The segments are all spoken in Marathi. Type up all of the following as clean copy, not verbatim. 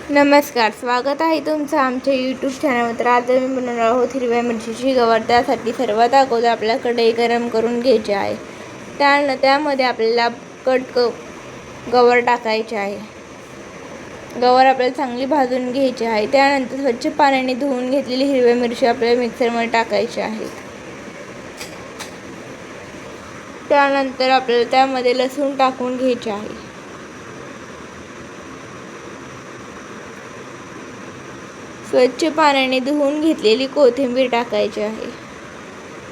नमस्कार, स्वागत आहे तुमचं आमच्या यूट्यूब चॅनलवर. तर आज मी बनवणार आहोत हिरव्या मिरचीची गवार. त्यासाठी सर्वात अगोदर आपल्याला कढई गरम करून घ्यायची आहे. त्यामध्ये आपल्याला गवार टाकायचे आहे. गवार आपल्याला चांगली भाजून घ्यायची आहे. त्यानंतर स्वच्छ पाण्याने धुवून घेतलेली हिरव्या मिरची आपल्याला मिक्सरमध्ये टाकायची आहे. त्यानंतर आपल्याला त्यामध्ये लसूण टाकून घ्यायचे आहे. स्वच्छ पाण्याने धुवून घेतलेली कोथिंबीर टाकायची आहे.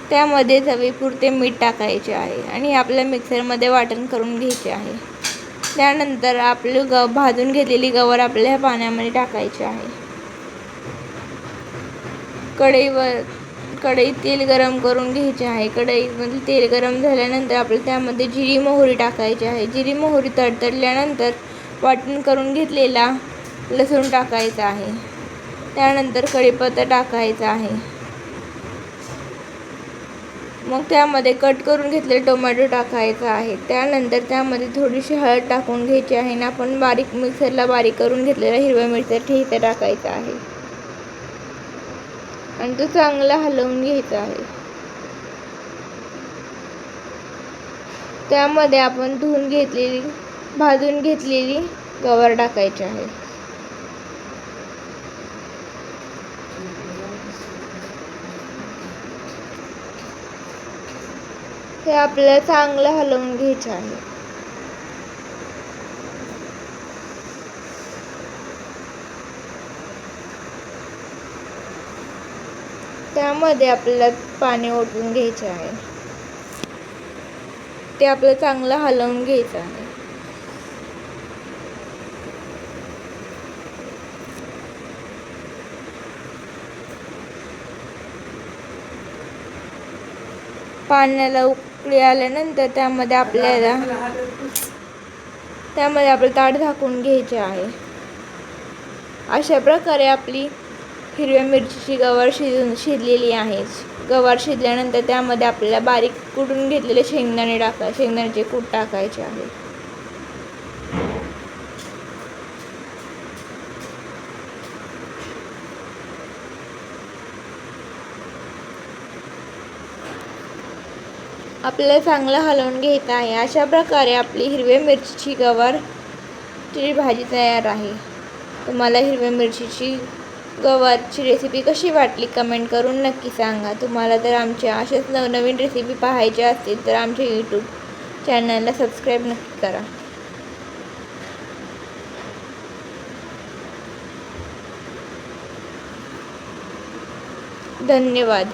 त्यामध्ये चवीपुरते मीठ टाकायचे आहे आणि आपल्या मिक्सरमध्ये वाटण करून घ्यायचे आहे. त्यानंतर आपली भाजून घेतलेली गवार आपल्या पाण्यामध्ये टाकायची आहे. कढईत तेल गरम करून घ्यायचे आहे. कढईमध्ये तेल गरम झाल्यानंतर आपल्याला त्यामध्ये जिरी मोहरी टाकायची आहे. जिरी मोहरी तडतडल्यानंतर वाटण करून घेतलेला लसूण टाकायचा आहे. त्यानंतर कढीपत्ता टाकायचा आहे. मग त्यामध्ये कट करून घेतलेले टोमॅटो टाकायचा आहे. त्यानंतर त्यामध्ये थोडीशी हळद टाकून घ्यायची आहे आणि आपण मिक्सरला बारीक करून घेतलेला हिरव्या मिरच्या इथे टाकायचा आहे आणि तो चांगला हलवून घ्यायचा आहे. त्यामध्ये आपण भाजून घेतलेली गवार टाकायची आहे. हे आपल्याला चांगलं हलवून घ्यायचं आहे. त्यामध्ये आपल्याला पाणी ओतून घ्यायचे आहे. ते आपल्याला चांगलं हलवून घ्यायचं आहे. पाण्याला उकळी आल्यानंतर त्यामध्ये आपल्याला ताट झाकून घ्यायचे आहे. अशा प्रकारे आपली हिरव्या मिरचीची गवार शिजलेली आहे. गवार शिजल्यानंतर त्यामध्ये आपल्याला बारीक कुटून घेतलेले शेंगदाण्याचे कूट टाकायचे आहे. आपल्याला चांगलं हलवून घ्यायचं आहे. अशा प्रकारे आपली हिरव्या मिरचीची गवारची भाजी तयार आहे. तुम्हाला हिरव्या मिरचीची गवारची रेसिपी कशी वाटली कमेंट करून नक्की सांगा. तुम्हाला जर आमच्या अशाच नवनवीन रेसिपी पाहायच्या असतील तर आमच्या यूट्यूब चॅनलला सबस्क्राईब नक्की करा. धन्यवाद.